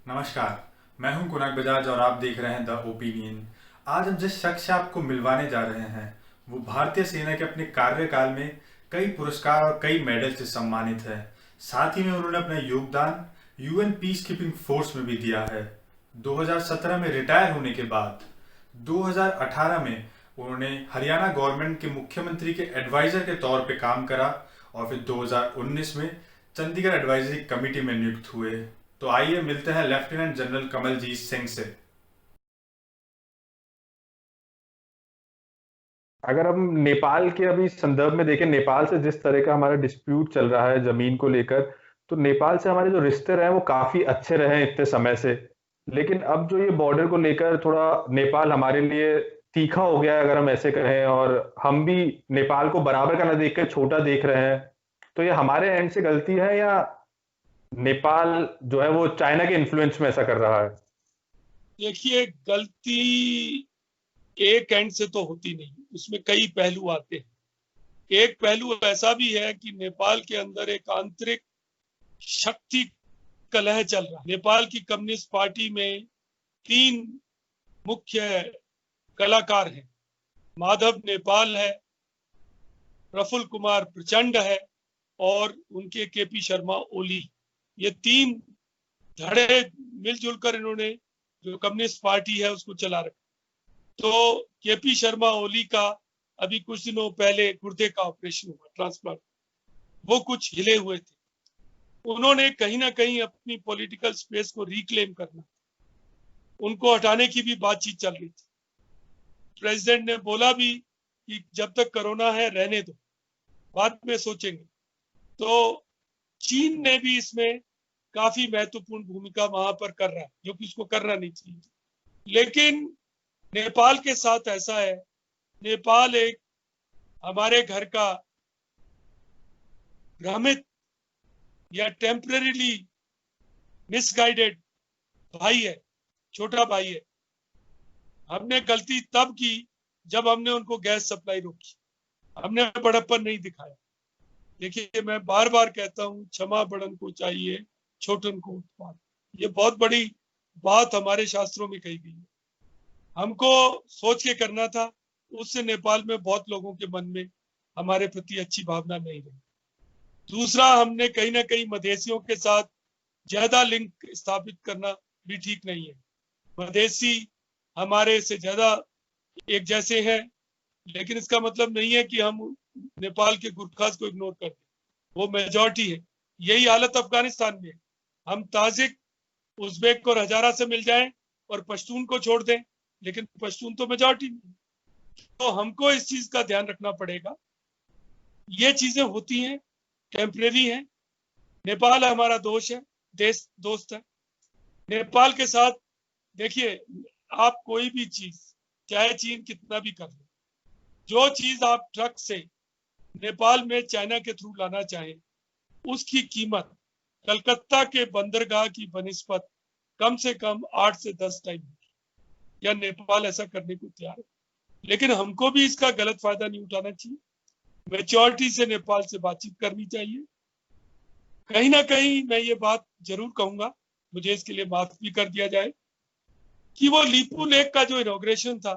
नमस्कार। मैं हूं कुनाक बजाज और आप देख रहे हैं द ओपिनियन। आज हम जिस शख्स से आपको मिलवाने जा रहे हैं वो भारतीय सेना के अपने कार्यकाल में कई पुरस्कार और कई मेडल से सम्मानित है। साथ ही में उन्होंने अपना योगदान यूएन पीस कीपिंग फोर्स में भी दिया है। 2017 में रिटायर होने के बाद 2018 में उन्होंने हरियाणा गवर्नमेंट के मुख्यमंत्री के एडवाइजर के तौर पे काम करा और फिर 2019 में चंडीगढ़ एडवाइजरी कमेटी में नियुक्त हुए। तो आइए मिलते हैं लेफ्टिनेंट जनरल कमलजीत सिंह से। अगर हम नेपाल के अभी संदर्भ में देखें, नेपाल से जिस तरह का हमारा डिस्प्यूट चल रहा है जमीन को लेकर, तो नेपाल से हमारे जो रिश्ते रहे वो काफी अच्छे रहे हैं इतने समय से। लेकिन अब जो ये बॉर्डर को लेकर थोड़ा नेपाल हमारे लिए तीखा हो गया है, अगर हम ऐसे कहें, और हम भी नेपाल को बराबर का न देखकर छोटा देख रहे हैं। तो ये हमारे एंड से गलती है या नेपाल जो है वो चाइना के इन्फ्लुएंस में ऐसा कर रहा है? देखिए, गलती एक एंड से तो होती नहीं, उसमें कई पहलू आते हैं। एक पहलू ऐसा भी है कि नेपाल के अंदर एक आंतरिक शक्ति कलह चल रहा है। नेपाल की कम्युनिस्ट पार्टी में तीन मुख्य कलाकार हैं। माधव नेपाल है, प्रफुल्ल कुमार प्रचंड है और उनके केपी शर्मा ओली। ये तीन धड़े मिलजुल कर इन्होंने जो कम्युनिस्ट पार्टी है उसको चला रखा। तो केपी शर्मा ओली का अभी कुछ दिनों पहले गुर्दे का ऑपरेशन हुआ, ट्रांसप्लांट। वो कुछ हिले हुए थे। उन्होंने कहीं ना कहीं अपनी पॉलिटिकल स्पेस को रिक्लेम करना, उनको हटाने की भी बातचीत चल रही थी। प्रेसिडेंट ने बोला भी कि जब तक कोरोना है रहने दो, बाद में सोचेंगे। तो चीन ने भी इसमें काफी महत्वपूर्ण भूमिका वहां पर कर रहा है, जो कि उसको करना नहीं चाहिए। लेकिन नेपाल के साथ ऐसा है, नेपाल एक हमारे घर का भ्रमित या टेम्परेरीली मिसगाइडेड भाई है, छोटा भाई है। हमने गलती तब की जब हमने उनको गैस सप्लाई रोकी, हमने बड़प्पन नहीं दिखाया। देखिए, मैं बार बार कहता हूं, क्षमा बड़न को चाहिए, छोटन को उत्पाद। ये बहुत बड़ी बात हमारे शास्त्रों में कही गई है। हमको सोच के करना था। उससे नेपाल में बहुत लोगों के मन में हमारे प्रति अच्छी भावना नहीं रही। दूसरा, हमने कहीं ना कहीं मधेसियों के साथ ज्यादा लिंक स्थापित करना भी ठीक नहीं है। मधेसी हमारे से ज्यादा एक जैसे हैं, लेकिन इसका मतलब नहीं है कि हम नेपाल के गुरखास को इग्नोर कर दें। वो मेजॉरिटी है। यही हालत अफगानिस्तान में है। हम ताजिक, उज्बेक और हजारा से मिल जाएं और पश्तून को छोड़ दें, लेकिन पश्तून तो मेजॉरिटी नहीं। तो हमको इस चीज का ध्यान रखना पड़ेगा। ये चीजें होती हैं, टेम्परेरी हैं। नेपाल हमारा दोस्त है। नेपाल के साथ देखिए, आप कोई भी चीज, चाहे चीन कितना भी कर ले, जो चीज आप ट्रक से नेपाल में चाइना के थ्रू लाना चाहें, उसकी कीमत कलकत्ता के बंदरगाह की बनिस्बत कम से कम 8 से 10 टाइम, या नेपाल ऐसा करने को तैयार है। लेकिन हमको भी इसका गलत फायदा नहीं उठाना चाहिए। मैच्योरिटी से नेपाल से बातचीत करनी चाहिए। कहीं ना कहीं मैं ये बात जरूर कहूंगा, मुझे इसके लिए माफ भी कर दिया जाए, कि वो लीपू लेक का जो इनॉग्रेशन था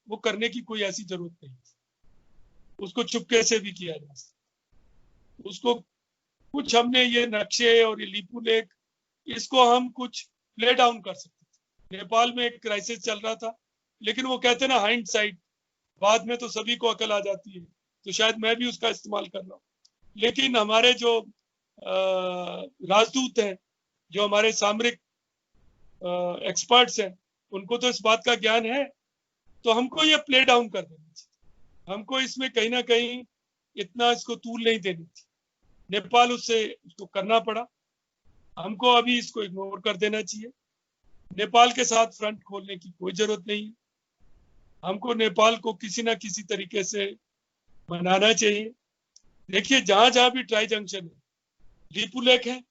वो करने की कोई ऐसी जरूरत नहीं थी। उसको चुपके से भी किया जा सकता। उसको कुछ हमने ये नक्शे और ये लीपू लेक, इसको हम कुछ प्ले डाउन कर सकते थे। नेपाल में एक क्राइसिस चल रहा था, लेकिन वो कहते ना, हाइंड साइड, बाद में तो सभी को अकल आ जाती है। तो शायद मैं भी उसका इस्तेमाल कर रहा हूँ। लेकिन हमारे जो राजदूत हैं, जो हमारे सामरिक एक्सपर्ट्स हैं, उनको तो इस बात का ज्ञान है। तो हमको ये प्ले डाउन कर देना चाहिए। हमको इसमें कहीं ना कहीं इतना इसको तूल नहीं देनी थी। नेपाल उसको करना पड़ा। हमको अभी इसको इग्नोर कर देना चाहिए। नेपाल के साथ फ्रंट खोलने की कोई जरूरत नहीं है। हमको नेपाल को किसी ना किसी तरीके से मनाना चाहिए। देखिए, जहां जहां भी ट्राई जंक्शन है, लीपुलेक है,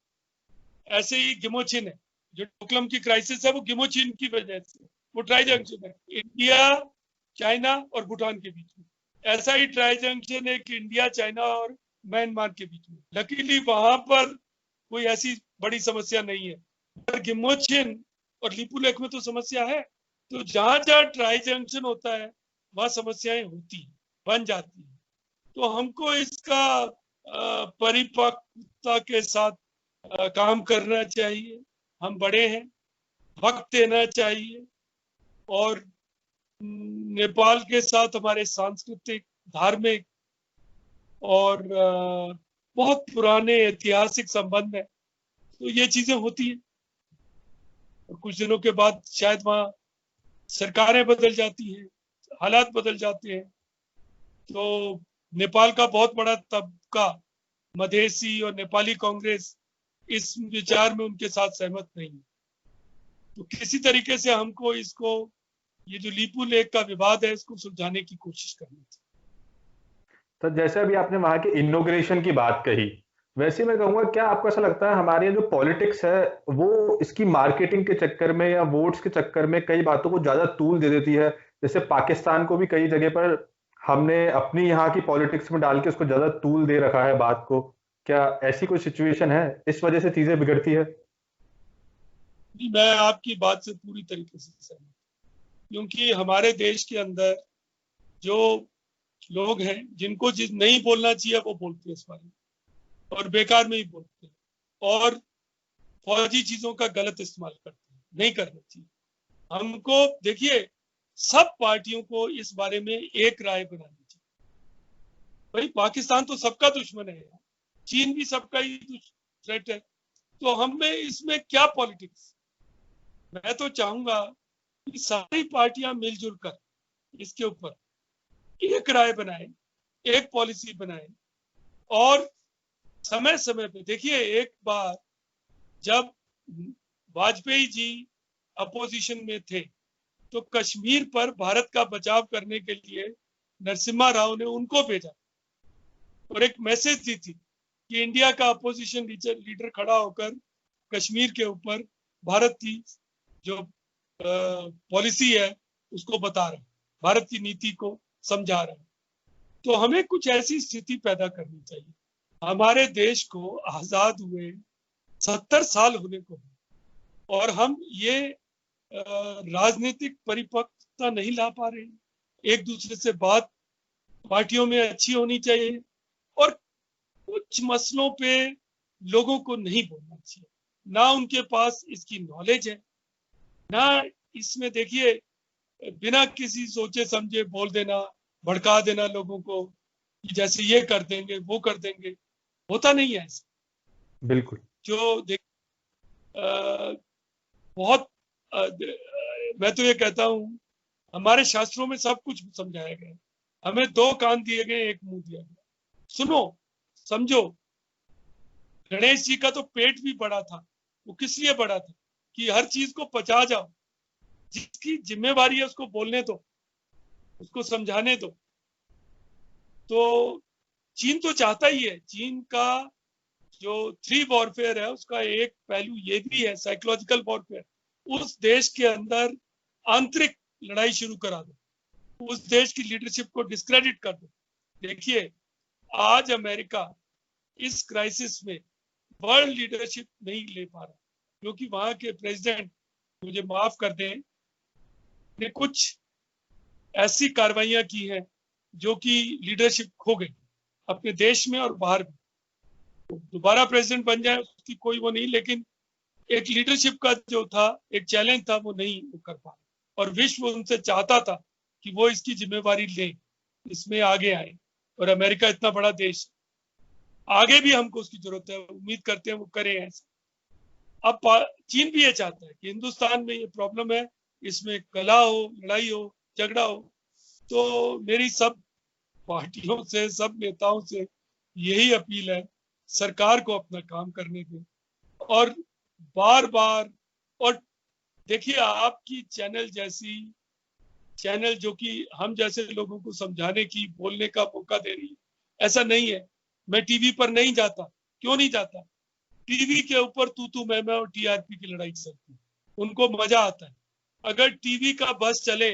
ऐसे ही गिमोचिन है। जो डोकलम की क्राइसिस है वो गिमोचिन की वजह से, वो ट्राई जंक्शन है इंडिया, चाइना और भूटान के बीच में। ऐसा ही ट्राई जंक्शन है कि इंडिया, चाइना और म्यांमार के बीच में। लकीली वहां पर कोई ऐसी बड़ी समस्या नहीं है। पर गिमोचिन और लिपुलेख में तो समस्या है। तो जहां जहां ट्राई जंक्शन होता है वहां समस्याएं होती हैं, बन जाती हैं। तो हमको इसका परिपक्वता के साथ काम करना चाहिए। हम बड़े हैं, वक्त देना चाहिए। और नेपाल के साथ हमारे सांस्कृतिक, धार्मिक और बहुत पुराने ऐतिहासिक संबंध है। तो ये चीजें होती हैं और कुछ दिनों के बाद शायद वहां सरकारें बदल जाती हैं, हालात बदल जाते हैं। तो नेपाल का बहुत बड़ा तबका, मधेसी और नेपाली कांग्रेस, इस विचार में उनके साथ सहमत नहीं है। तो किसी तरीके से हमको इसको, ये जो लिपू लेक का विवाद है, इसको सुलझाने की कोशिश करनी चाहिए। तो जैसे अभी आपने वहां के इनॉग्रेशन की बात कही, वैसे मैं कहूंगा, क्या आपको ऐसा लगता है हमारी जो पॉलिटिक्स है वो इसकी मार्केटिंग के चक्कर में या वोट्स के चक्कर में कई बातों को ज्यादा तूल दे देती है? जैसे पाकिस्तान को भी कई जगह पर हमने अपनी यहाँ की पॉलिटिक्स में डाल के उसको ज्यादा तूल दे रखा है बात को। क्या ऐसी कोई सिचुएशन है, इस वजह से चीजें बिगड़ती है? मैं आपकी बात से पूरी तरीके से सहमत हूं, क्योंकि हमारे देश के अंदर जो लोग हैं जिनको जिस नहीं बोलना चाहिए वो बोलते हैं इस बारे में, और बेकार में ही बोलते हैं, और फौजी चीजों का गलत इस्तेमाल करते हैं। नहीं करना चाहिए। हमको देखिए, सब पार्टियों को इस बारे में एक राय बनानी चाहिए। भाई पाकिस्तान तो सबका दुश्मन है, चीन भी सबका ही थ्रेट है, तो हमें इसमें क्या पॉलिटिक्स। मैं तो चाहूंगा कि सारी पार्टियां मिलजुल कर इसके ऊपर एक राय बनाए, एक पॉलिसी बनाए। और समय समय पे देखिए, एक बार जब वाजपेयी जी अपोजिशन में थे तो कश्मीर पर भारत का बचाव करने के लिए नरसिम्हा राव ने उनको भेजा और एक मैसेज दी थी कि इंडिया का अपोजिशन लीडर खड़ा होकर कश्मीर के ऊपर भारत की जो पॉलिसी है उसको बता रहा है, भारत की नीति को समझा रहा है। तो हमें कुछ ऐसी स्थिति पैदा करनी चाहिए। हमारे देश को आजाद हुए 70 साल होने को, और हम ये राजनीतिक परिपक्वता नहीं ला पा रहे हैं। एक दूसरे से बात पार्टियों में अच्छी होनी चाहिए, और कुछ मसलों पे लोगों को नहीं बोलना चाहिए। ना उनके पास इसकी नॉलेज है, ना इसमें देखिए बिना किसी सोचे समझे बोल देना, भड़का देना लोगों को कि जैसे ये कर देंगे वो कर देंगे। होता नहीं है ऐसा। बिल्कुल। जो देख बहुत मैं तो ये कहता हूं, हमारे शास्त्रों में सब कुछ समझाया गया। हमें 2 कान दिए गए, 1 मुंह दिया गया। सुनो, समझो। गणेश जी का तो पेट भी बड़ा था। वो किस लिए बड़ा था? कि हर चीज को पचा जाओ। जिसकी जिम्मेवारी है उसको बोलने दो, उसको समझाने दो। तो चीन तो चाहता ही है। चीन का जो 3 वॉरफेयर है उसका एक पहलू ये भी है, साइकोलॉजिकल वॉरफेयर। उस देश के अंदर आंतरिक लड़ाई शुरू करा दो, उस देश की लीडरशिप को डिस्क्रेडिट कर दो। देखिए, आज अमेरिका इस क्राइसिस में वर्ल्ड लीडरशिप नहीं ले पा रहा, क्योंकि वहां के प्रेसिडेंट, मुझे माफ कर दें, ने कुछ ऐसी कार्रवाइयां की हैं जो कि लीडरशिप खो गई अपने देश में और बाहर भी। दोबारा प्रेसिडेंट बन जाए उसकी कोई वो नहीं, लेकिन एक लीडरशिप का जो था, एक चैलेंज था, वो नहीं वो कर पा। और विश्व उनसे चाहता था कि वो इसकी जिम्मेवारी ले, इसमें आगे आए। और अमेरिका इतना बड़ा देश, आगे भी हमको उसकी जरूरत है। उम्मीद करते हैं वो करें ऐसा। अब चीन भी ये चाहता है कि हिंदुस्तान में ये प्रॉब्लम है, इसमें कलह हो, लड़ाई हो, झगड़ा हो। तो मेरी सब पार्टियों से, सब नेताओं से यही अपील है, सरकार को अपना काम करने दें। और बार बार, और देखिए, आपकी चैनल जो कि हम जैसे लोगों को समझाने की, बोलने का मौका दे रही है, ऐसा नहीं है। मैं टीवी पर नहीं जाता। क्यों नहीं जाता? टीवी के ऊपर तू मैं और टीआरपी की लड़ाई चलती है, उनको मजा आता है। अगर टीवी का बस चले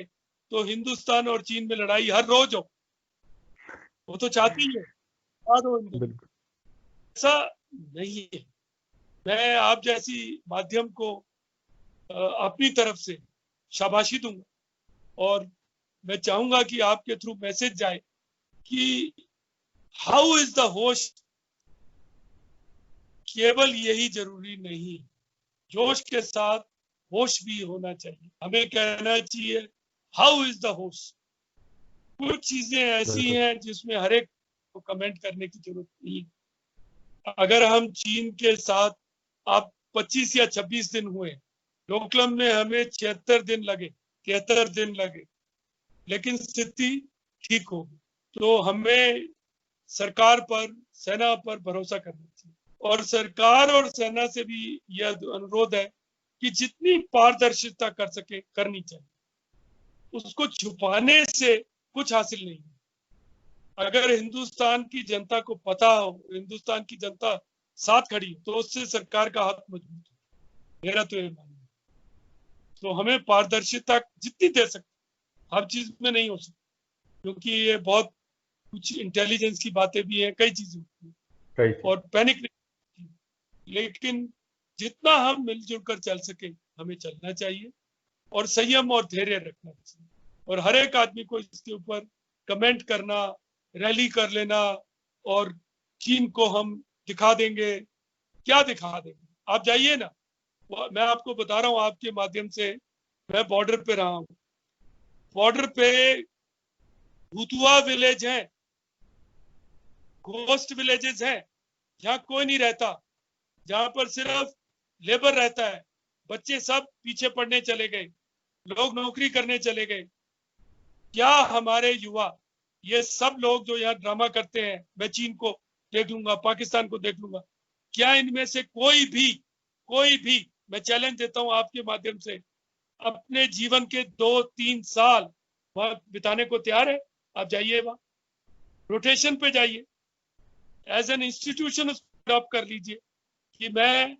तो हिंदुस्तान और चीन में लड़ाई हर रोज हो, वो तो चाहती है। ऐसा नहीं है। मैं आप जैसी माध्यम को अपनी तरफ से शाबाशी दूंगा और मैं चाहूंगा कि आपके थ्रू मैसेज जाए कि हाउ इज द होस्ट, केवल यही जरूरी नहीं, जोश के साथ होश भी होना चाहिए। हमें कहना चाहिए हाउ इज द होस्ट। कुछ चीजें ऐसी हैं जिसमें हर एक को कमेंट करने की जरूरत नहीं है। अगर हम चीन के साथ, आप 25 या 26 दिन हुए, डोकलाम में हमें 76 दिन लगे, 73 दिन लगे, लेकिन स्थिति ठीक होगी। तो हमें सरकार पर, सेना पर भरोसा करना चाहिए और सरकार और सेना से भी यह अनुरोध है कि जितनी पारदर्शिता कर सके करनी चाहिए। उसको छुपाने से कुछ हासिल नहीं है। अगर हिंदुस्तान की जनता को पता हो, हिंदुस्तान की जनता साथ खड़ी हो, तो उससे सरकार का हाथ मजबूत है, मेरा तो ये मानना है। तो हमें पारदर्शिता जितनी दे सकते, हर चीज में नहीं हो सकती, क्योंकि ये बहुत कुछ इंटेलिजेंस की बातें भी हैं, कई चीजें होती हैं और पैनिक नहीं, लेकिन जितना हम मिलजुल कर चल सके हमें चलना चाहिए और संयम और धैर्य रखना चाहिए। और हर एक आदमी को इसके ऊपर कमेंट करना, रैली कर लेना और चीन को हम दिखा देंगे, क्या दिखा देंगे? आप जाइए ना, मैं आपको बता रहा हूं, आपके माध्यम से, मैं बॉर्डर पे रहा हूं, बॉर्डर पे भूतुआ विलेज है, घोस्ट विलेजेस हैं, जहाँ कोई नहीं रहता, जहां पर सिर्फ लेबर रहता है, बच्चे सब पीछे पढ़ने चले गए, लोग नौकरी करने चले गए। क्या हमारे युवा, ये सब लोग जो यहाँ ड्रामा करते हैं, मैं चीन को देख लूंगा, पाकिस्तान को देख लूंगा, क्या इनमें से कोई भी मैं चैलेंज देता हूं आपके माध्यम से, अपने जीवन के 2-3 साल वहां बिताने को तैयार है? आप जाइए वहां, रोटेशन पे जाइए, एज एन इंस्टीट्यूशन अडॉप्ट कर लीजिए कि मैं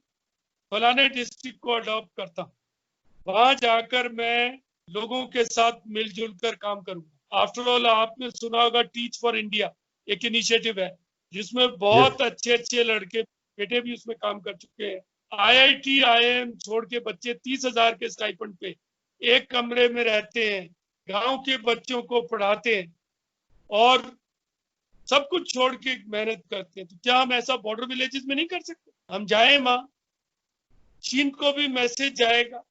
फलाने डिस्ट्रिक्ट को अडॉप्ट करता हूँ, वहां जाकर मैं लोगों के साथ मिलजुल कर काम करूंगा। आफ्टर ऑल, आपने सुना होगा टीच फॉर इंडिया, एक इनिशिएटिव है जिसमें बहुत अच्छे लड़के बेटे भी उसमें काम कर चुके हैं। IIT IIM छोड़ के बच्चे 30,000 के स्टाइपेंड पे एक कमरे में रहते हैं, गांव के बच्चों को पढ़ाते हैं और सब कुछ छोड़ के मेहनत करते हैं। तो क्या हम ऐसा बॉर्डर विलेजेस में नहीं कर सकते? हम जाए वहां, चीन को भी मैसेज जाएगा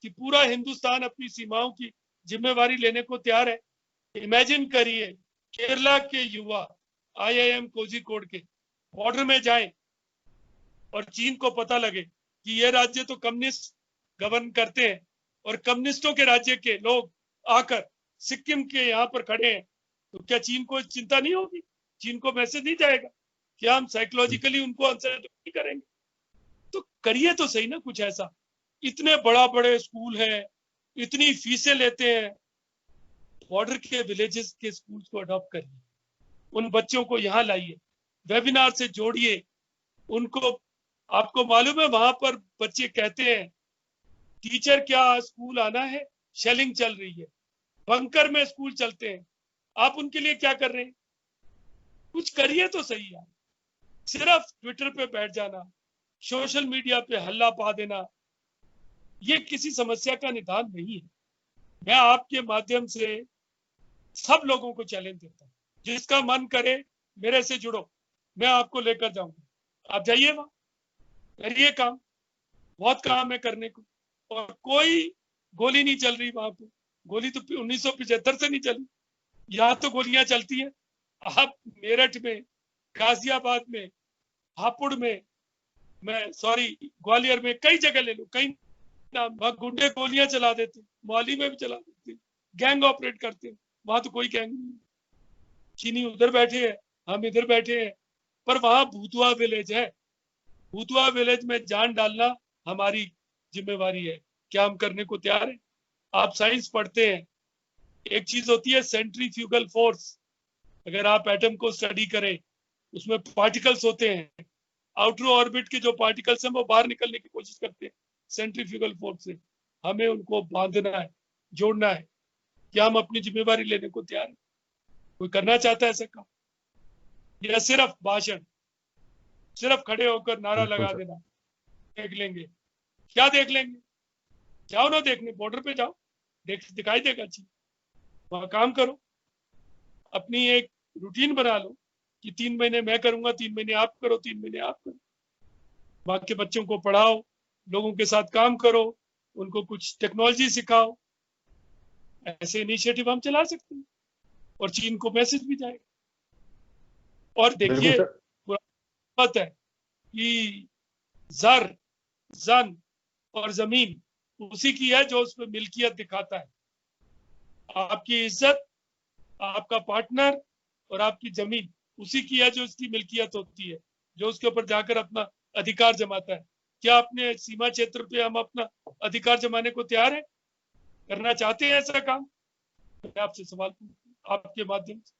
कि पूरा हिंदुस्तान अपनी सीमाओं की जिम्मेवारी लेने को तैयार है। इमेजिन करिए, केरला के युवा IIM कोझिकोड के बॉर्डर में जाएं और चीन को पता लगे कि ये राज्य तो कम्युनिस्ट गवर्न करते हैं और कम्युनिस्टों के राज्य के लोग आकर सिक्किम के यहाँ पर खड़े हैं, तो क्या चीन को चिंता नहीं होगी? चीन को मैसेज नहीं जाएगा? क्या हम साइकोलॉजिकली उनको आंसर नहीं करेंगे? तो करिए तो सही ना कुछ ऐसा। इतने बड़े स्कूल हैं, इतनी फीसें लेते हैं, बॉर्डर के विलेजेस के स्कूल्स को अडॉप्ट करिए, उन बच्चों को यहाँ लाइए, वेबिनार से जोड़िए उनको। आपको मालूम है वहां पर बच्चे कहते हैं, टीचर क्या स्कूल आना है, शेलिंग चल रही है, बंकर में स्कूल चलते हैं, आप उनके लिए क्या कर रहे हैं? कुछ करिए तो सही यार। सिर्फ ट्विटर पे बैठ जाना, सोशल मीडिया पे हल्ला पा देना, ये किसी समस्या का निदान नहीं है। मैं आपके माध्यम से सब लोगों को चैलेंज देता हूँ, जिसका मन करे मेरे से जुड़ो, मैं आपको लेकर जाऊंगा। आप जाइए वहां, करिए काम, बहुत काम है करने को। और कोई गोली नहीं चल रही वहां पे, गोली तो 1975 से नहीं चली, यहाँ तो गोलियां चलती हैं। आप मेरठ में, गाजियाबाद में, हापुड़ में, मैं सॉरी ग्वालियर में, कई जगह ले लो, कई नाम, वहां गुंडे गोलियां चला देते, मौली में भी चला देते, गैंग ऑपरेट करते हैं। वहां तो कोई गैंग नहीं, चीनी उधर बैठे हैं, हम इधर बैठे हैं, पर वहां भूतुआ विलेज है। भूतुआ विलेज में जान डालना हमारी जिम्मेवारी है। क्या हम करने को तैयार हैं? आप साइंस पढ़ते हैं, एक चीज होती है सेंट्रीफ्यूगल फोर्स। अगर आप एटम को स्टडी करें, उसमें पार्टिकल्स होते हैं, आउटर ऑर्बिट के जो पार्टिकल्स हैं वो बाहर निकलने की कोशिश करते हैं सेंट्रीफ्यूगल फोर्स से। हमें उनको बांधना है, जोड़ना है। क्या हम अपनी जिम्मेवारी लेने को तैयार हैं? कोई करना चाहता है ऐसा काम, या सिर्फ भाषण, सिर्फ खड़े होकर नारा लगा देना, देख लेंगे? क्या देख लेंगे? जाओ ना देखने, बॉर्डर पे जाओ, दिखाई देगा चीज, वहां काम करो, अपनी एक रूटीन बना लो कि 3 महीने मैं करूंगा, 3 महीने आप करो, 3 महीने आप करो, वहां के बच्चों को पढ़ाओ, लोगों के साथ काम करो, उनको कुछ टेक्नोलॉजी सिखाओ। ऐसे इनिशिएटिव हम चला सकते हैं और चीन को मैसेज भी जाएगा। और बिल्कुल देखिए, सर। बात है कि जर, जन और जमीन उसी की है जो उस पर मिल्कियत दिखाता है। आपकी इज्जत, आपका पार्टनर और आपकी जमीन उसी की है जो उसकी मिल्कियत होती है, जो उसके ऊपर जाकर अपना अधिकार जमाता है। क्या अपने सीमा क्षेत्र पे हम अपना अधिकार जमाने को तैयार है? करना चाहते हैं ऐसा काम? मैं आपसे सवाल पूछूं आपके माध्यम से।